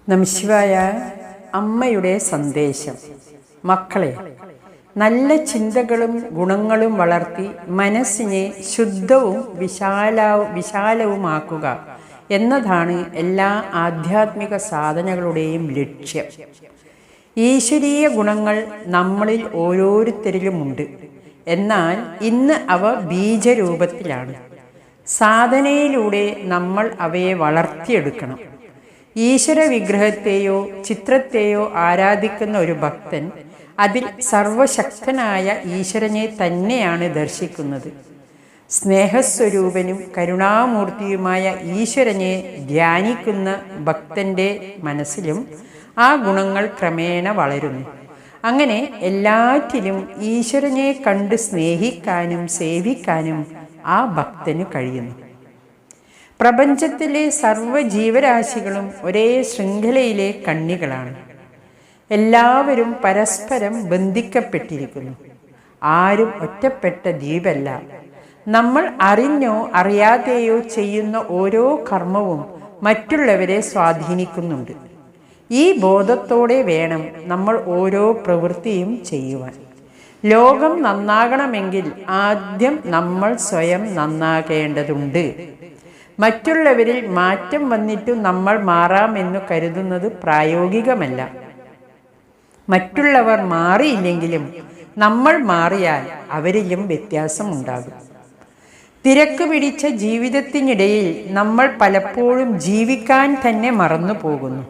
നമഃശിവായ. അമ്മയുടെ സന്ദേശം. മക്കളെ, നല്ല ചിന്തകളും ഗുണങ്ങളും വളർത്തി മനസ്സിനെ ശുദ്ധവും വിശാലവുമാക്കുക എന്നതാണ് എല്ലാ ആധ്യാത്മിക സാധനകളുടെയും ലക്ഷ്യം. ഈശ്വരീയ ഗുണങ്ങൾ നമ്മളിൽ ഓരോരുത്തരിലുമുണ്ട്. എന്നാൽ ഇന്ന് അവ ബീജരൂപത്തിലാണ്. സാധനയിലൂടെ നമ്മൾ അവയെ വളർത്തിയെടുക്കണം. ഈശ്വര വിഗ്രഹത്തെയോ ചിത്രത്തെയോ ആരാധിക്കുന്ന ഒരു ഭക്തൻ അതിൽ സർവശക്തനായ ഈശ്വരനെ തന്നെയാണ് ദർശിക്കുന്നത്. സ്നേഹസ്വരൂപനും കരുണാമൂർത്തിയുമായ ഈശ്വരനെ ധ്യാനിക്കുന്ന ഭക്തന്റെ മനസ്സിലും ആ ഗുണങ്ങൾ ക്രമേണ വളരുന്നു. അങ്ങനെ എല്ലാറ്റിലും ഈശ്വരനെ കണ്ട് സ്നേഹിക്കാനും സേവിക്കാനും ആ ഭക്തന് കഴിയുന്നു. പ്രപഞ്ചത്തിലെ സർവ്വ ജീവരാശികളും ഒരേ ശൃംഖലയിലെ കണ്ണികളാണ്. എല്ലാവരും പരസ്പരം ബന്ധിക്കപ്പെട്ടിരിക്കുന്നു. ആരും ഒറ്റപ്പെട്ട ദ്വീപല്ല. നമ്മൾ അറിഞ്ഞോ അറിയാതെയോ ചെയ്യുന്ന ഓരോ കർമ്മവും മറ്റുള്ളവരെ സ്വാധീനിക്കുന്നുണ്ട്. ഈ ബോധത്തോടെ വേണം നമ്മൾ ഓരോ പ്രവൃത്തിയും ചെയ്യുവാൻ. ലോകം നന്നാകണമെങ്കിൽ ആദ്യം നമ്മൾ സ്വയം നന്നാകേണ്ടതുണ്ട്. മറ്റുള്ളവരിൽ മാറ്റം വന്നിട്ടും നമ്മൾ മാറാമെന്ന് കരുതുന്നത് പ്രായോഗികമല്ല. മറ്റുള്ളവർ മാറിയില്ലെങ്കിലും നമ്മൾ മാറിയാൽ അവരിലും വ്യത്യാസമുണ്ടാകും. തിരക്ക് പിടിച്ച ജീവിതത്തിനിടയിൽ നമ്മൾ പലപ്പോഴും ജീവിക്കാൻ തന്നെ മറന്നു പോകുന്നു.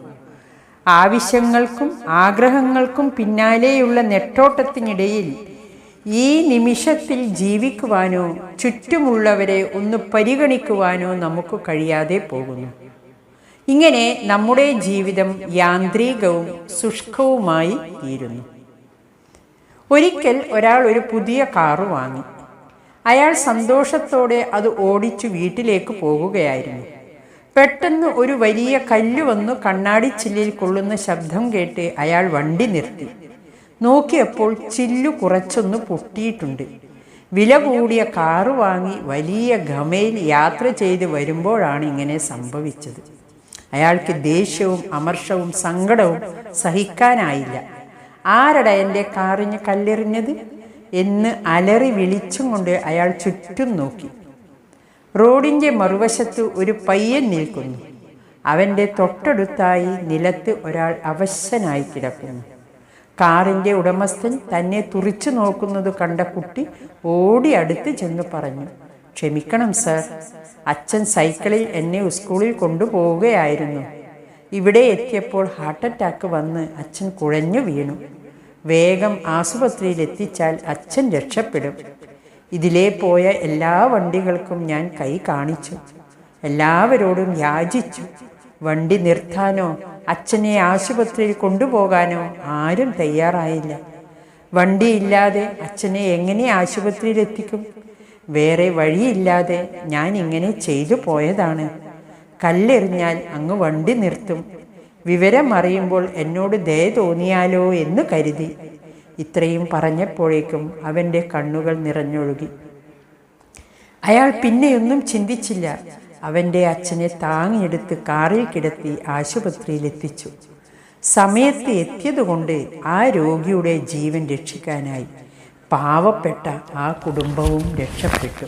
ആവശ്യങ്ങൾക്കും ആഗ്രഹങ്ങൾക്കും പിന്നാലെയുള്ള നെട്ടോട്ടത്തിനിടയിൽ ഈ നിമിഷത്തിൽ ജീവിക്കുവാനോ ചുറ്റുമുള്ളവരെ ഒന്ന് പരിഗണിക്കുവാനോ നമുക്ക് കഴിയാതെ പോകുന്നു. ഇങ്ങനെ നമ്മുടെ ജീവിതം യാന്ത്രികവും ശുഷ്കവുമായി തീരുന്നു. ഒരിക്കൽ ഒരാൾ ഒരു പുതിയ കാറ് വാങ്ങി. അയാൾ സന്തോഷത്തോടെ അത് ഓടിച്ചു വീട്ടിലേക്ക് പോകുകയായിരുന്നു. പെട്ടെന്ന് ഒരു വലിയ കല്ല് വന്നു കണ്ണാടിച്ചില്ലിൽ കൊള്ളുന്ന ശബ്ദം കേട്ട് അയാൾ വണ്ടി നിർത്തി. നോക്കിയപ്പോൾ ചില്ലു കുറച്ചൊന്ന് പൊട്ടിയിട്ടുണ്ട്. വില കൂടിയ കാറ് വാങ്ങി വലിയ ഗമയിൽ യാത്ര ചെയ്ത് വരുമ്പോഴാണ് ഇങ്ങനെ സംഭവിച്ചത്. അയാൾക്ക് ദേഷ്യവും അമർഷവും സങ്കടവും സഹിക്കാനായില്ല. ആരടാ എൻ്റെ കാറിന് കല്ലെറിഞ്ഞത് എന്ന് അലറി വിളിച്ചും കൊണ്ട് അയാൾ ചുറ്റും നോക്കി. റോഡിൻ്റെ മറുവശത്ത് ഒരു പയ്യൻ നിൽക്കുന്നു. അവൻ്റെ തൊട്ടടുത്തായി നിലത്ത് ഒരാൾ അവശനായി കിടക്കുന്നു. കാറിൻ്റെ ഉടമസ്ഥൻ തന്നെ തുറിച്ചു നോക്കുന്നത് കണ്ട കുട്ടി ഓടി അടുത്ത് ചെന്ന് പറഞ്ഞു, ക്ഷമിക്കണം സർ, അച്ഛൻ സൈക്കിളിൽ എന്നെ സ്കൂളിൽ കൊണ്ടുപോവുകയായിരുന്നു. ഇവിടെ എത്തിയപ്പോൾ ഹാർട്ട് അറ്റാക്ക് വന്ന് അച്ഛൻ കുഴഞ്ഞു വീണു. വേഗം ആശുപത്രിയിൽ എത്തിച്ചാൽ അച്ഛൻ രക്ഷപ്പെടും. ഇതിലേ പോയ എല്ലാ വണ്ടികൾക്കും ഞാൻ കൈ കാണിച്ചു. എല്ലാവരോടും യാചിച്ചു. വണ്ടി നിർത്താനോ അച്ഛനെ ആശുപത്രിയിൽ കൊണ്ടുപോകാനോ ആരും തയ്യാറായില്ല. വണ്ടിയില്ലാതെ അച്ഛനെ എങ്ങനെ ആശുപത്രിയിൽ എത്തിക്കും? വേറെ വഴിയില്ലാതെ ഞാൻ ഇങ്ങനെ ചെയ്തു പോയതാണ്. കല്ലെറിഞ്ഞാൽ അങ്ങ് വണ്ടി നിർത്തും. വിവരം അറിയുമ്പോൾ എന്നോട് ദയ തോന്നിയാലോ എന്ന് കരുതി. ഇത്രയും പറഞ്ഞപ്പോഴേക്കും അവൻ്റെ കണ്ണുകൾ നിറഞ്ഞൊഴുകി. അയാൾ പിന്നെയൊന്നും ചിന്തിച്ചില്ല. അവൻ്റെ അച്ഛനെ താങ്ങിയെടുത്ത് കാറിൽ കിടത്തി ആശുപത്രിയിൽ എത്തിച്ചു. സമയത്ത് എത്തിയതുകൊണ്ട് ആ രോഗിയുടെ ജീവൻ രക്ഷിക്കാനായി. പാവപ്പെട്ട ആ കുടുംബവും രക്ഷപ്പെട്ടു.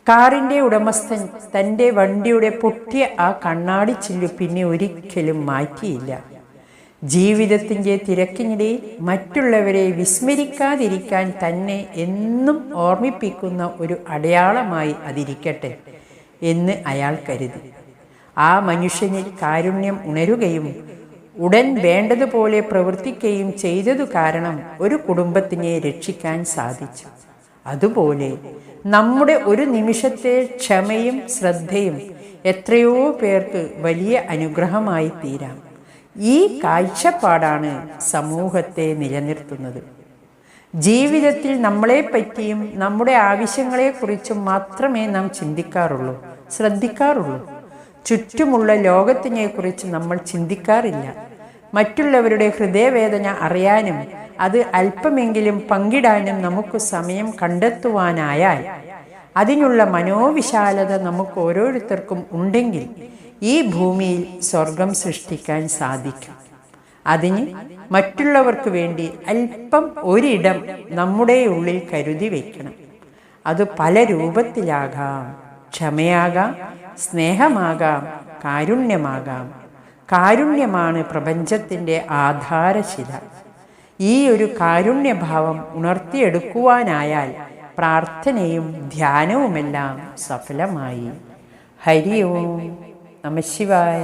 കാറിൻ്റെ ഉടമസ്ഥൻ തൻ്റെ വണ്ടിയുടെ പൊട്ടിയ ആ കണ്ണാടി ചില്ലു പിന്നെ ഒരിക്കലും മാറ്റിയില്ല. ജീവിതത്തിൻ്റെ തിരക്കിനിടയിൽ മറ്റുള്ളവരെ വിസ്മരിക്കാതിരിക്കാൻ തന്നെ എന്നും ഓർമ്മിപ്പിക്കുന്ന ഒരു അടയാളമായി അതിരിക്കട്ടെ എന്ന് അയാൾ കരുതി. ആ മനുഷ്യനിൽ കാരുണ്യം ഉണരുകയും ഉടൻ വേണ്ടതുപോലെ പ്രവർത്തിക്കുകയും ചെയ്തതു കാരണം ഒരു കുടുംബത്തിനെ രക്ഷിക്കാൻ സാധിച്ചു. അതുപോലെ നമ്മുടെ ഒരു നിമിഷത്തെ ക്ഷമയും ശ്രദ്ധയും എത്രയോ പേർക്ക് വലിയ അനുഗ്രഹമായി തീരാം. ഈ കാഴ്ചപ്പാടാണ് സമൂഹത്തെ നിലനിർത്തുന്നത്. ജീവിതത്തിൽ നമ്മളെപ്പറ്റിയും നമ്മുടെ ആവശ്യങ്ങളെക്കുറിച്ചും മാത്രമേ നാം ചിന്തിക്കാറുള്ളൂ, ശ്രദ്ധിക്കാറുള്ളൂ. ചുറ്റുമുള്ള ലോകത്തിനെക്കുറിച്ച് നമ്മൾ ചിന്തിക്കാറില്ല. മറ്റുള്ളവരുടെ ഹൃദയവേദന അറിയാനും അത് അല്പമെങ്കിലും പങ്കിടാനും നമുക്ക് സമയം കണ്ടെത്തുവാനായാൽ, അതിനുള്ള മനോവിശാലത നമുക്ക് ഓരോരുത്തർക്കും ഉണ്ടെങ്കിൽ ഈ ഭൂമിയിൽ സ്വർഗം സൃഷ്ടിക്കാൻ സാധിക്കും. അതിന് മറ്റുള്ളവർക്ക് വേണ്ടി അല്പം ഒരിടം നമ്മുടെ ഉള്ളിൽ കരുതി വയ്ക്കണം. അത് പല രൂപത്തിലാകാം. ക്ഷമയാകാം, സ്നേഹമാകാം, കാരുണ്യമാകാം. കാരുണ്യമാണ് പ്രപഞ്ചത്തിൻ്റെ ആധാരശില. ഈ ഒരു കാരുണ്യഭാവം ഉണർത്തിയെടുക്കുവാനായാൽ പ്രാർത്ഥനയും ധ്യാനവുമെല്ലാം സഫലമായി. ഹരി ഓം നമഃ ശിവായ.